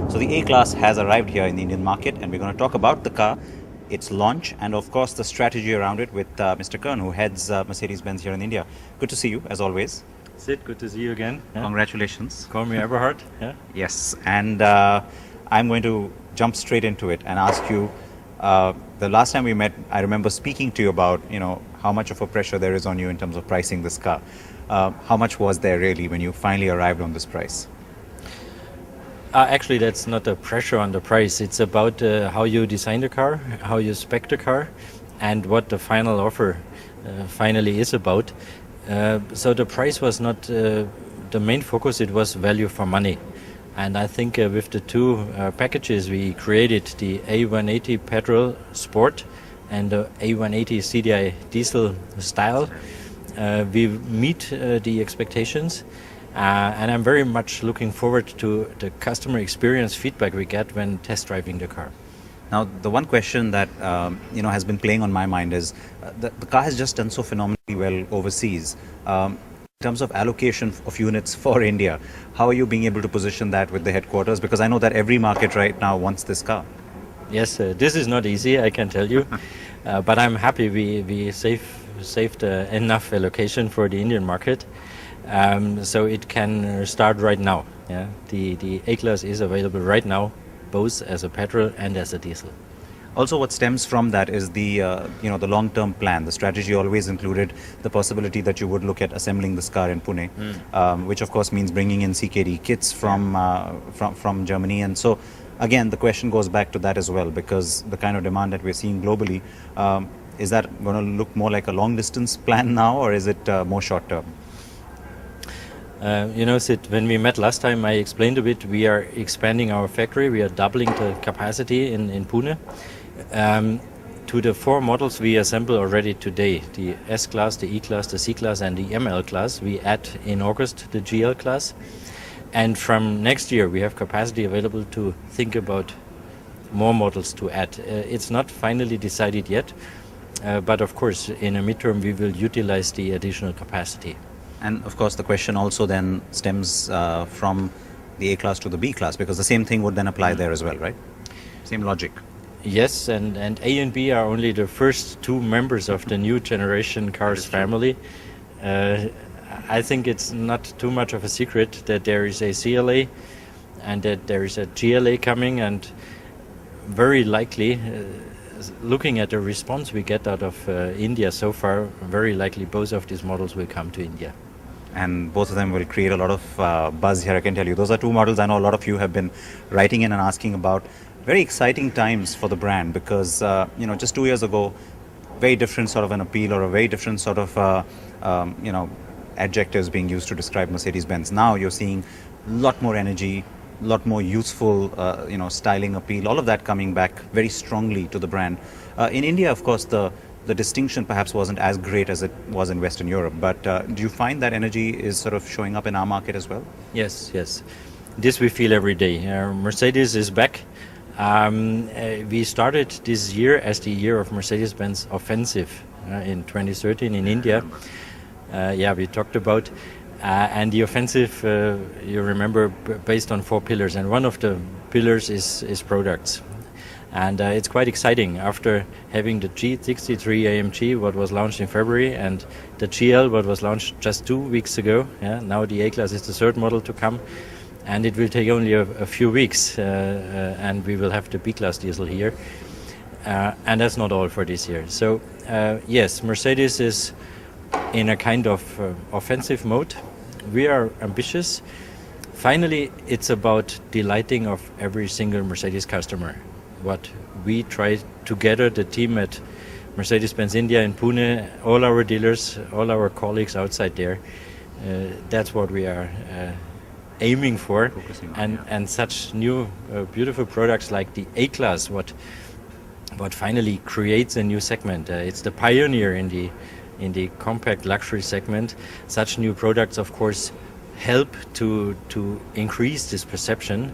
So the A-Class has arrived here in the Indian market, and we're going to talk about the car, its launch, and of course the strategy around it with Mr. Kern, who heads Mercedes-Benz here in India. Good to see you, as always. Sid, good to see you again. Yeah. Congratulations. Call me Eberhard. Yeah. Yes, and I'm going to jump straight into it and ask you. The last time we met, I remember speaking to you about how much of a pressure there is on you in terms of pricing this car. How much was there really when you finally arrived on this price? Actually, that's not a pressure on the price. It's about how you design the car, how you spec the car, and what the final offer finally is about. So the price was not the main focus. It was value for money. And I think with the two packages we created, the A180 Petrol Sport and the A180 CDI Diesel Style, we meet the expectations. And I'm very much looking forward to the customer experience feedback we get when test driving the car. Now, the one question that has been playing on my mind is the car has just done so phenomenally well overseas. In terms of allocation of units for India, how are you being able to position that with the headquarters? Because I know that every market right now wants this car. Yes, this is not easy, I can tell you. But I'm happy we saved enough allocation for the Indian market. So it can start right now. Yeah, the A-Class is available right now, both as a petrol and as a diesel. Also, what stems from that is the the long-term plan. The strategy always included the possibility that you would look at assembling this car in Pune, which of course means bringing in CKD kits from Germany. And so, again, the question goes back to that as well, because the kind of demand that we're seeing globally, is that going to look more like a long-distance plan now, or is it more short-term? Sid, when we met last time, I explained a bit. We are expanding our factory. We are doubling the capacity in Pune. To the four models we assemble already today, the S-Class, the E-Class, the C-Class, and the ML Class, we add in August the GL Class. And from next year, we have capacity available to think about more models to add. It's not finally decided yet, but of course, in a midterm, we will utilize the additional capacity. And of course, the question also then stems from the A-Class to the B-Class, because the same thing would then apply there as well, right? Same logic. Yes, and A and B are only the first two members of the new generation cars family. I think it's not too much of a secret that there is a CLA and that there is a GLA coming, and very likely, looking at the response we get out of India so far, very likely both of these models will come to India. And both of them will create a lot of buzz here, I can tell you. Those are two models I know a lot of you have been writing in and asking about. Very exciting times for the brand, because just 2 years ago, very different sort of an appeal, or a very different sort of adjectives being used to describe Mercedes-Benz. Now you're seeing a lot more energy, a lot more youthful styling appeal, all of that coming back very strongly to the brand. In India, of course, the distinction perhaps wasn't as great as it was in Western Europe, but do you find that energy is sort of showing up in our market as well? Yes. This we feel every day. Mercedes is back. We started this year as the year of Mercedes-Benz offensive in 2013 in India. We talked about. And the offensive, you remember, based on four pillars. And one of the pillars is products. And it's quite exciting after having the G63 AMG, what was launched in February, and the GL, what was launched just 2 weeks ago. Yeah, now the A-Class is the third model to come. And it will take only a few weeks, and we will have the B-Class diesel here. And that's not all for this year. So, yes, Mercedes is in a kind of offensive mode. We are ambitious. Finally, it's about delighting of every single Mercedes customer. What we try together, the team at Mercedes-Benz India in Pune, all our dealers, all our colleagues outside there, that's what we are aiming for. And such new beautiful products like the A-Class, what finally creates a new segment. It's the pioneer in the compact luxury segment. Such new products, of course, help to increase this perception.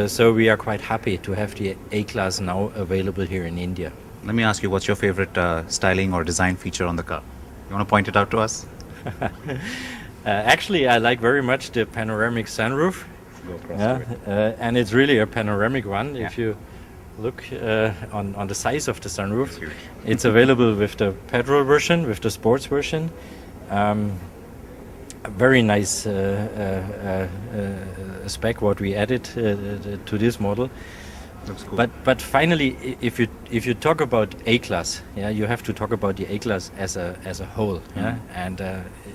So we are quite happy to have the A-Class now available here in India. Let me ask you, what's your favorite styling or design feature on the car? You want to point it out to us? Actually, I like very much the panoramic sunroof. go across Yeah, to it. and it's really a panoramic one. Yeah. If you look on the size of the sunroof, It's huge. it's available with the petrol version, with the sports version. A very nice spec what we added to this model. Looks cool. But finally, if you talk about A-Class, yeah, you have to talk about the A-Class as a whole, yeah. And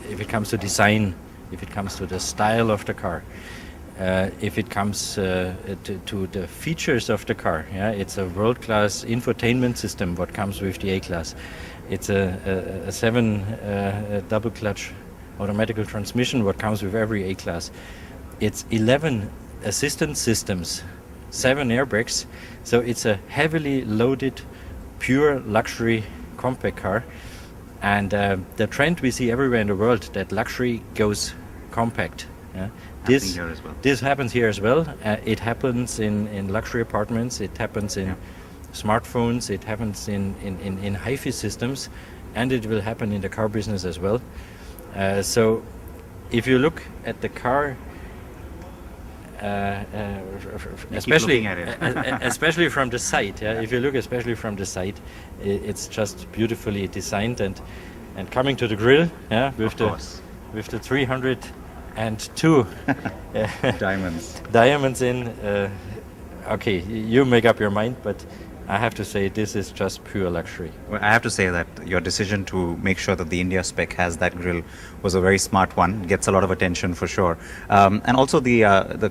if it comes to design, if it comes to the style of the car, if it comes to the features of the car, yeah, it's a world-class infotainment system. What comes with the A-Class, it's a 7 double-clutch automatical transmission. What comes with every A-Class, it's 11 assistance systems, 7 airbags, so it's a heavily loaded, pure luxury compact car. And the trend we see everywhere in the world, that luxury goes compact. Yeah? Happening here as well. This happens here as well. It happens in luxury apartments, it happens in smartphones, it happens in hi-fi systems, and it will happen in the car business as well. So if you look at the car, especially looking at it. especially from the side, yeah? If you look especially from the side, it's just beautifully designed. And coming to the grill, yeah, Of course. with the 302 Diamonds. diamonds in. Okay, you make up your mind, but I have to say this is just pure luxury. Well, I have to say that your decision to make sure that the India spec has that grille was a very smart one. Gets a lot of attention for sure, and also the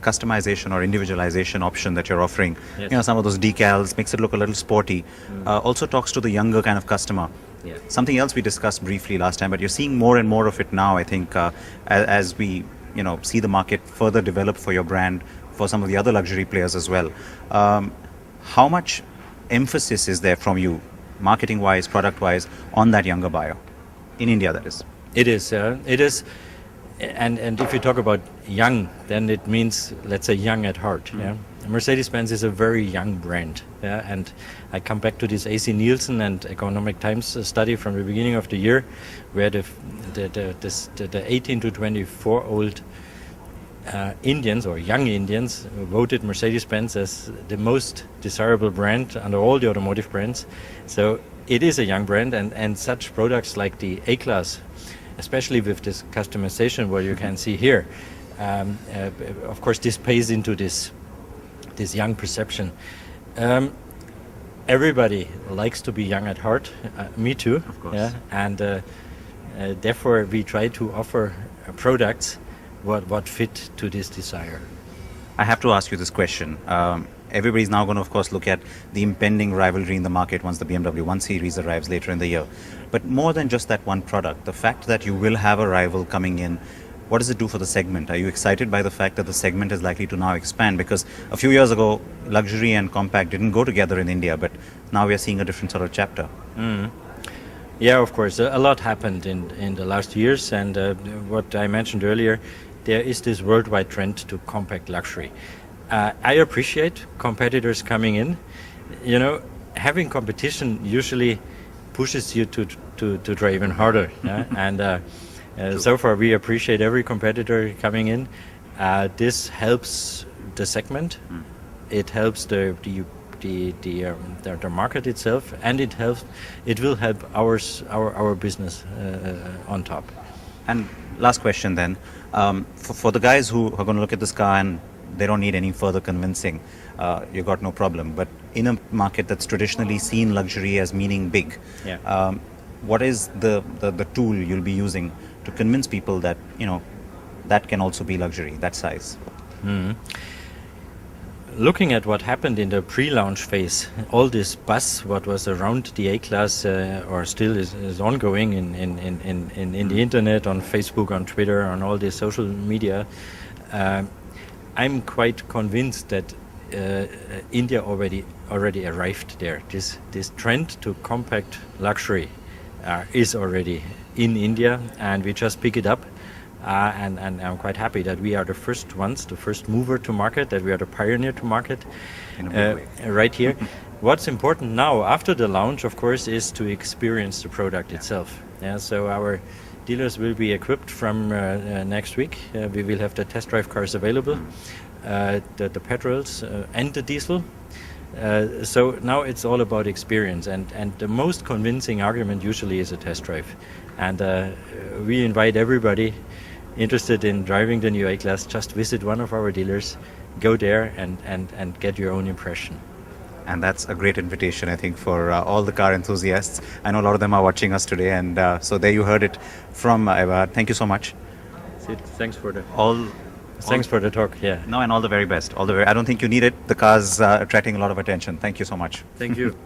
customization or individualization option that you're offering. Yes. You know, some of those decals makes it look a little sporty. Also talks to the younger kind of customer. Yeah. Something else we discussed briefly last time, but you're seeing more and more of it now. I think as we see the market further develop for your brand, for some of the other luxury players as well. How much emphasis is there from you, marketing-wise, product-wise, on that younger buyer in India? That is. It is. It is. And if you talk about young, then it means, let's say, young at heart. Yeah. Mercedes-Benz is a very young brand. Yeah. And I come back to this AC Nielsen and Economic Times study from the beginning of the year, where the 18 to 24-old Indians or young Indians voted Mercedes-Benz as the most desirable brand under all the automotive brands. So it is a young brand, and such products like the A-Class, especially with this customization, what you can see here, of course this pays into this young perception. Everybody likes to be young at heart, me too. Of course. Yeah, and therefore we try to offer products what fit to this desire. I have to ask you this question. Everybody's now going to, of course, look at the impending rivalry in the market once the BMW 1 Series arrives later in the year. But more than just that one product, the fact that you will have a rival coming in, what does it do for the segment? Are you excited by the fact that the segment is likely to now expand? Because a few years ago, luxury and compact didn't go together in India, but now we are seeing a different sort of chapter. Yeah, of course, a lot happened in the last years, and what I mentioned earlier, there is this worldwide trend to compact luxury. I appreciate competitors coming in. You know, having competition usually pushes you to try even harder. Yeah? And so far, we appreciate every competitor coming in. This helps the segment. It helps the market itself, and it will help our business on top. And last question then, for the guys who are going to look at this car and they don't need any further convincing, you got no problem. But in a market that's traditionally seen luxury as meaning big, Yeah. What is the tool you'll be using to convince people that, that can also be luxury, that size? Looking at what happened in the pre-launch phase, all this buzz what was around the A-Class or still is ongoing in the internet, on Facebook, on Twitter, on all the social media, I'm quite convinced that India already arrived there. This trend to compact luxury is already in India, and we just pick it up. And I'm quite happy that we are the first ones, the first mover to market, that we are the pioneer to market In a big way. right here. What's important now, after the launch, of course, is to experience the product itself. Yeah, so our dealers will be equipped from next week. We will have the test drive cars available. the petrols and the diesel. So now it's all about experience, and the most convincing argument usually is a test drive. And we invite everybody interested in driving the new A-Class, just visit one of our dealers, go there and get your own impression. And that's a great invitation, I think, for all the car enthusiasts. I know a lot of them are watching us today, and so there you heard it from Eberhard. Thank you so much. Sid, thanks for the All for the talk. Yeah. No, and all the very best. I don't think you need it. The car's attracting a lot of attention. Thank you so much. Thank you.